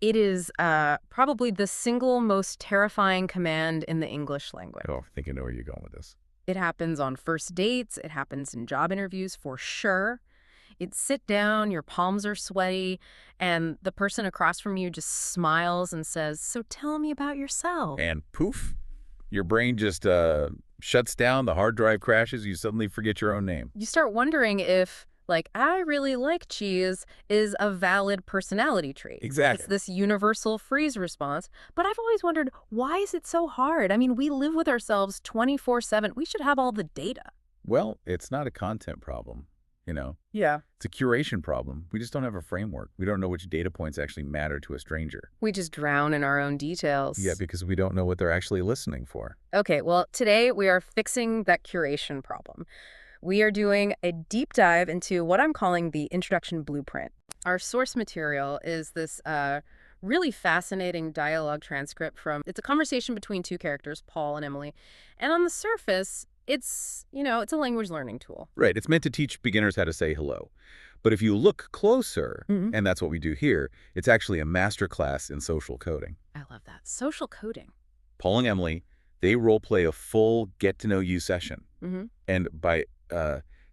It is probably the single most terrifying command in the English language. Oh, I think I know where you're going with this. It happens on first dates. It happens in job interviews for sure. It's sit down, your palms are sweaty, and the person across from you just smiles and says, "So tell me about yourself." And poof, your brain just shuts down, the hard drive crashes, you suddenly forget your own name. You start wondering if, like, "I really like cheese" is a valid personality trait. Exactly. It's this universal freeze response. But I've always wondered, why is it so hard? I mean, we live with ourselves 24/7. We should have all the data. Well, it's not a content problem, you know. Yeah. It's a curation problem. We just don't have a framework. We don't know which data points actually matter to a stranger. We just drown in our own details. Yeah, because we don't know what they're actually listening for. Okay, well, today we are fixing that curation problem. We are doing a deep dive into what I'm calling the introduction blueprint. Our source material is this really fascinating dialogue transcript it's a conversation between two characters, Paul and Emily. And on the surface, it's a language learning tool. Right. It's meant to teach beginners how to say hello. But if you look closer, Mhm. and that's what we do here, it's actually a master class in social coding. I love that. Social coding. Paul and Emily, they role play a full get-to-know-you session. Hmm. And by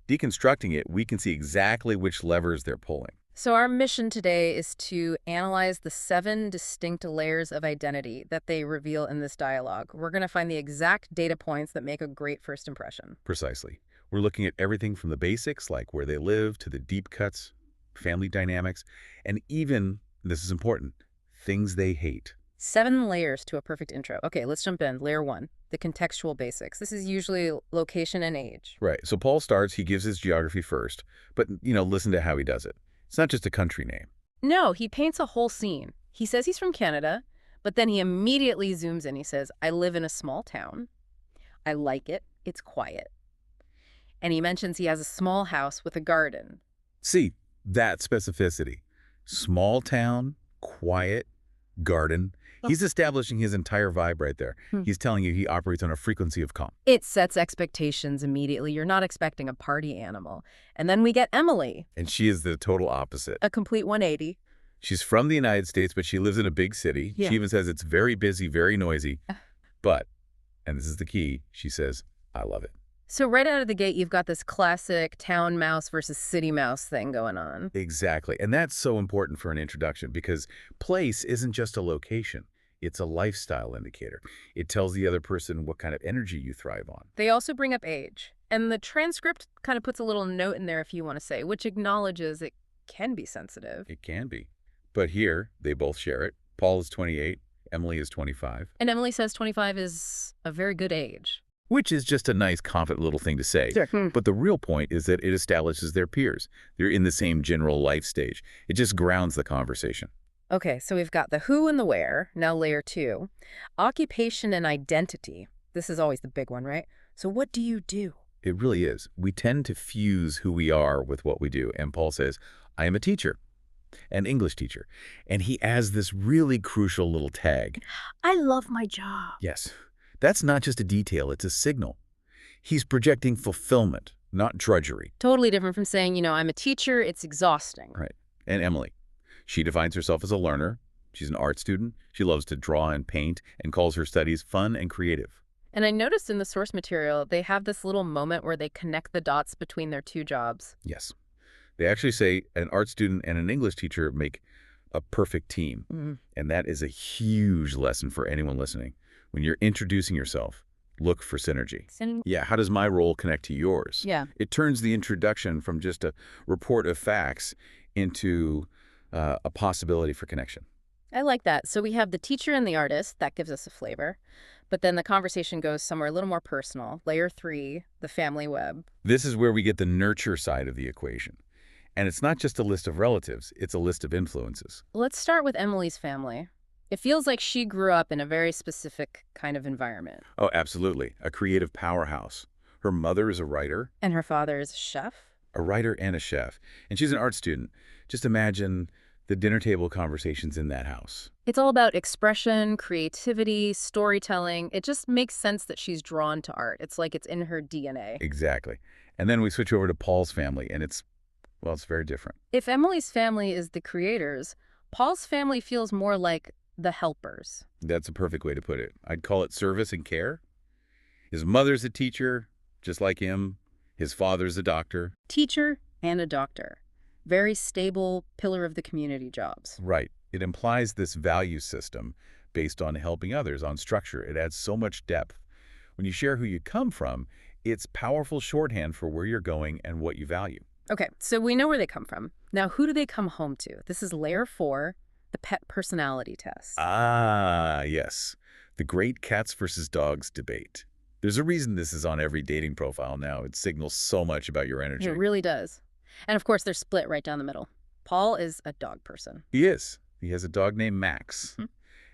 deconstructing it, we can see exactly which levers they're pulling. So our mission today is to analyze the 7 distinct layers of identity that they reveal in this dialogue. We're going to find the exact data points that make a great first impression. Precisely. We're looking at everything from the basics, like where they live, to the deep cuts, family dynamics, and even, this is important, things they hate. 7 layers to a perfect intro. Okay, let's jump in. Layer 1, the contextual basics. This is usually location and age. Right. So Paul starts, he gives his geography first, but, listen to how he does it. It's not just a country name. No, he paints a whole scene. He says he's from Canada, but then he immediately zooms in. He says, "I live in a small town. I like it. It's quiet." And he mentions he has a small house with a garden. See, that specificity. Small town, quiet, garden. He's establishing his entire vibe right there. Hmm. He's telling you he operates on a frequency of calm. It sets expectations immediately. You're not expecting a party animal. And then we get Emily, And she is the total opposite. a complete 180. She's from the United States, but she lives in a big city. Yeah. She even says it's very busy, very noisy. But, and this is the key, she says, I love it. So right out of the gate, you've got this classic town mouse versus city mouse thing going on. Exactly. And that's so important for an introduction because place isn't just a location. It's a lifestyle indicator. It tells the other person what kind of energy you thrive on. They also bring up age. And the transcript kind of puts a little note in there, if you want to say, which acknowledges it can be sensitive. It can be. But here, they both share it. Paul is 28. Emily is 25. And Emily says 25 is a very good age. Which is just a nice, confident little thing to say. Sure. But the real point is that it establishes their peers. They're in the same general life stage. It just grounds the conversation. Okay, so we've got the who and the where, now layer 2. Occupation and identity. This is always the big one, right? So what do you do? It really is. We tend to fuse who we are with what we do. And Paul says, I am a teacher, an English teacher. And he adds this really crucial little tag. I love my job. Yes, that's not just a detail, it's a signal. He's projecting fulfillment, not drudgery. Totally different from saying, I'm a teacher, it's exhausting. Right. And Emily, she defines herself as a learner. She's an art student. She loves to draw and paint and calls her studies fun and creative. And I noticed in the source material, they have this little moment where they connect the dots between their 2 jobs. Yes. They actually say an art student and an English teacher make a perfect team. Mm. And that is a huge lesson for anyone listening. When you're introducing yourself, look for synergy. Yeah, how does my role connect to yours? Yeah. It turns the introduction from just a report of facts into a possibility for connection. I like that. So we have the teacher and the artist. That gives us a flavor. But then the conversation goes somewhere a little more personal. Layer 3, the family web. This is where we get the nurture side of the equation. And it's not just a list of relatives, it's a list of influences. Let's start with Emily's family. It feels like she grew up in a very specific kind of environment. Oh, absolutely. A creative powerhouse. Her mother is a writer. And her father is a chef? A writer and a chef. And she's an art student. Just imagine the dinner table conversations in that house. It's all about expression, creativity, storytelling. It just makes sense that she's drawn to art. It's like it's in her DNA. Exactly. And then we switch over to Paul's family, and it's very different. If Emily's family is the creators, Paul's family feels more like the helpers. That's a perfect way to put it. I'd call it service and care. His mother's a teacher, just like him. His father's a doctor. Teacher and a doctor. Very stable pillar of the community jobs. Right. It implies this value system based on helping others, on structure. It adds so much depth. When you share who you come from, it's powerful shorthand for where you're going and what you value. Okay, so we know where they come from. Now, who do they come home to? This is layer 4, the pet personality test. Ah, yes. The great cats versus dogs debate. There's a reason this is on every dating profile now. It signals so much about your energy. It really does. And of course, they're split right down the middle. Paul is a dog person. He is. He has a dog named Max. Hmm.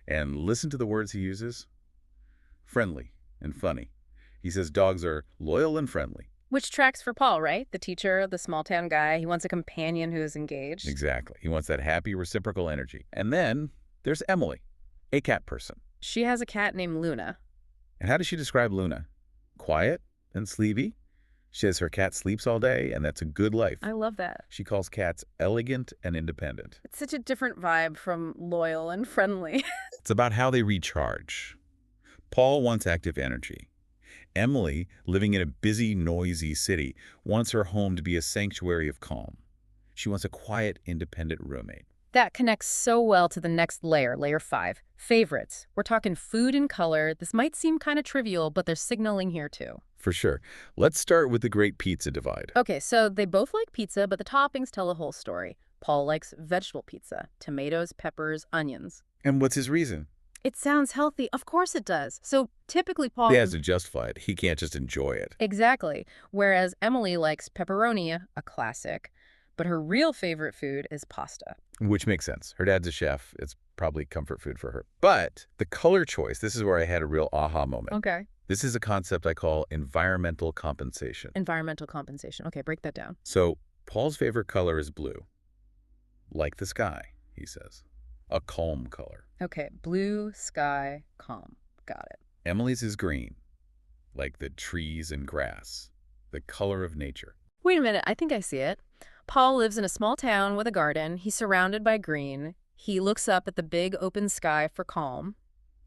And listen to the words he uses. Friendly and funny. He says dogs are loyal and friendly. Which tracks for Paul, right? The teacher, the small town guy. He wants a companion who is engaged. Exactly. He wants that happy, reciprocal energy. And then there's Emily, a cat person. She has a cat named Luna. And how does she describe Luna? Quiet and sleepy. She says her cat sleeps all day, and that's a good life. I love that. She calls cats elegant and independent. It's such a different vibe from loyal and friendly. It's about how they recharge. Paul wants active energy. Emily, living in a busy, noisy city, wants her home to be a sanctuary of calm. She wants a quiet, independent roommate. That connects so well to the next layer, layer 5. Favorites. We're talking food and color. This might seem kind of trivial, but there's signaling here too. For sure. Let's start with the great pizza divide. Okay, so they both like pizza, but the toppings tell a whole story. Paul likes vegetable pizza, tomatoes, peppers, onions. And what's his reason? It sounds healthy. Of course it does. So typically Paul... He has to justify it. He can't just enjoy it. Exactly. Whereas Emily likes pepperoni, a classic, but her real favorite food is pasta. Which makes sense. Her dad's a chef. It's probably comfort food for her. But the color choice, this is where I had a real aha moment. Okay. This is a concept I call environmental compensation. Environmental compensation. Okay, break that down. So Paul's favorite color is blue. Like the sky, he says. A calm color. Okay, blue, sky, calm. Got it. Emily's is green. Like the trees and grass. The color of nature. Wait a minute, I think I see it. Paul lives in a small town with a garden. He's surrounded by green. He looks up at the big open sky for calm.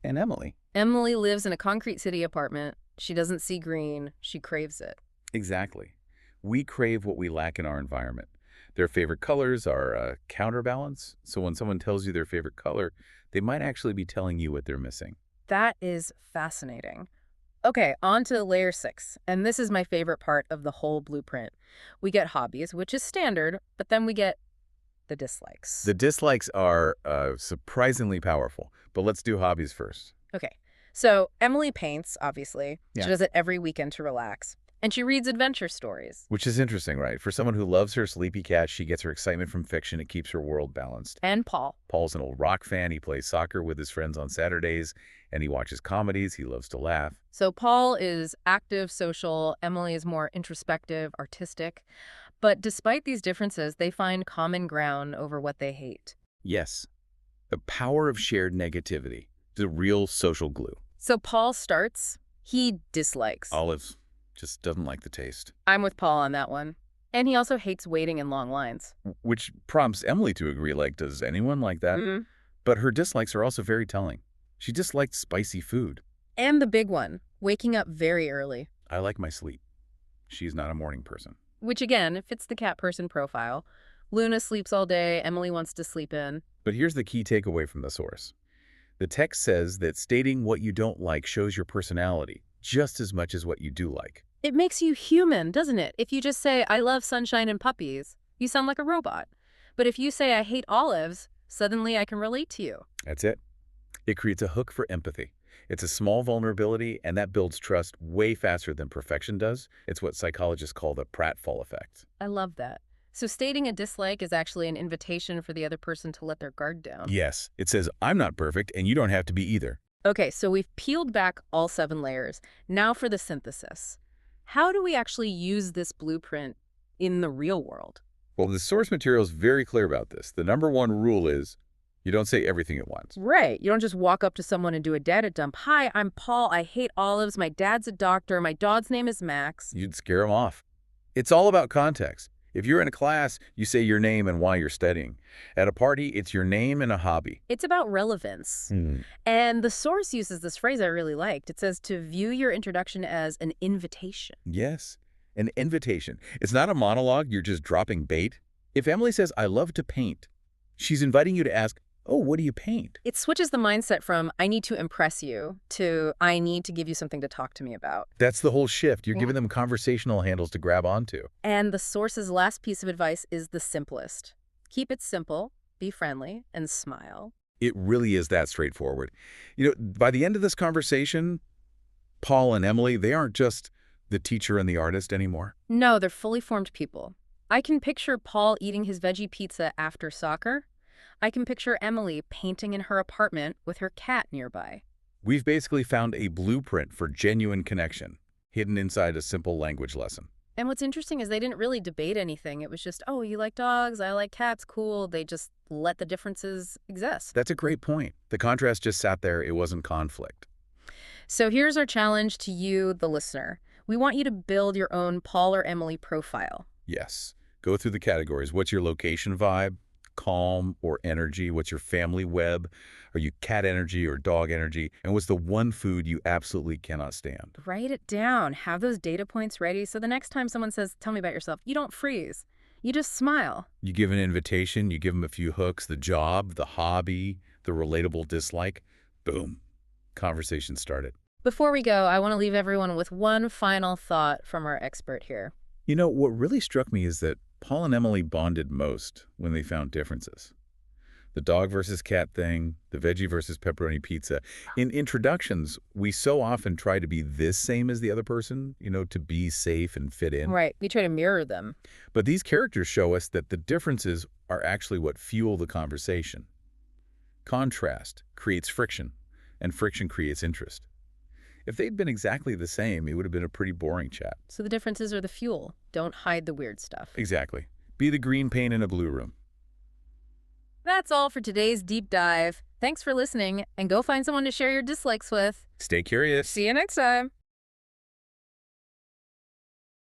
And Emily? Emily lives in a concrete city apartment. She doesn't see green. She craves it. Exactly. We crave what we lack in our environment. Their favorite colors are a counterbalance. So when someone tells you their favorite color, they might actually be telling you what they're missing. That is fascinating. Okay, on to layer 6. And this is my favorite part of the whole blueprint. We get hobbies, which is standard, but then we get the dislikes. The dislikes are surprisingly powerful. But let's do hobbies first. Okay, so Emily paints, obviously. Yeah. She does it every weekend to relax. And she reads adventure stories. Which is interesting, right? For someone who loves her sleepy cat, she gets her excitement from fiction. It keeps her world balanced. And Paul. Paul's an old rock fan. He plays soccer with his friends on Saturdays, and he watches comedies. He loves to laugh. So Paul is active, social. Emily is more introspective, artistic. But despite these differences, they find common ground over what they hate. Yes. The power of shared negativity. The real social glue. So Paul starts. He dislikes. Olives. Just doesn't like the taste. I'm with Paul on that one. And he also hates waiting in long lines. Which prompts Emily to agree, like, does anyone like that? Mm-hmm. But her dislikes are also very telling. She disliked spicy food. And the big one, waking up very early. I like my sleep. She's not a morning person. Which, again, fits the cat person profile. Luna sleeps all day. Emily wants to sleep in. But here's the key takeaway from the source. The text says that stating what you don't like shows your personality just as much as what you do like. It makes you human, doesn't it? If you just say, I love sunshine and puppies, you sound like a robot. But if you say, I hate olives, suddenly I can relate to you. That's it. It creates a hook for empathy. It's a small vulnerability, and that builds trust way faster than perfection does. It's what psychologists call the pratfall effect. I love that. So stating a dislike is actually an invitation for the other person to let their guard down. Yes. It says, I'm not perfect, and you don't have to be either. Okay, so we've peeled back all 7 layers. Now for the synthesis. How do we actually use this blueprint in the real world? Well, the source material is very clear about this. The number one rule is you don't say everything at once. Right. You don't just walk up to someone and do a data dump. Hi, I'm Paul. I hate olives. My dad's a doctor. My dog's name is Max. You'd scare them off. It's all about context. If you're in a class, you say your name and why you're studying. At a party, it's your name and a hobby. It's about relevance. Hmm. And the source uses this phrase I really liked. It says to view your introduction as an invitation. Yes, an invitation. It's not a monologue, you're just dropping bait. If Emily says, I love to paint, she's inviting you to ask, oh, what do you paint? It switches the mindset from I need to impress you to I need to give you something to talk to me about. That's the whole shift. You're Yeah. giving them conversational handles to grab onto. And the source's last piece of advice is the simplest. Keep it simple, be friendly, and smile. It really is that straightforward. By the end of this conversation, Paul and Emily, they aren't just the teacher and the artist anymore. No, they're fully formed people. I can picture Paul eating his veggie pizza after soccer. I can picture Emily painting in her apartment with her cat nearby. We've basically found a blueprint for genuine connection, hidden inside a simple language lesson. And what's interesting is they didn't really debate anything. It was just, oh, you like dogs, I like cats, cool. They just let the differences exist. That's a great point. The contrast just sat there. It wasn't conflict. So here's our challenge to you, the listener. We want you to build your own Paul or Emily profile. Yes. Go through the categories. What's your location vibe? Calm or energy? What's your family web? Are you cat energy or dog energy? And what's the one food you absolutely cannot stand? Write it down. Have those data points ready so the next time someone says, tell me about yourself, you don't freeze. You just smile. You give an invitation, you give them a few hooks, the job, the hobby, the relatable dislike. Boom. Conversation started. Before we go, I want to leave everyone with one final thought from our expert here. What really struck me is that Paul and Emily bonded most when they found differences. The dog versus cat thing, the veggie versus pepperoni pizza. In introductions, we so often try to be this same as the other person, to be safe and fit in. Right. We try to mirror them. But these characters show us that the differences are actually what fuel the conversation. Contrast creates friction, and friction creates interest. If they'd been exactly the same, it would have been a pretty boring chat. So the differences are the fuel. Don't hide the weird stuff. Exactly. Be the green paint in a blue room. That's all for today's deep dive. Thanks for listening, and go find someone to share your dislikes with. Stay curious. See you next time.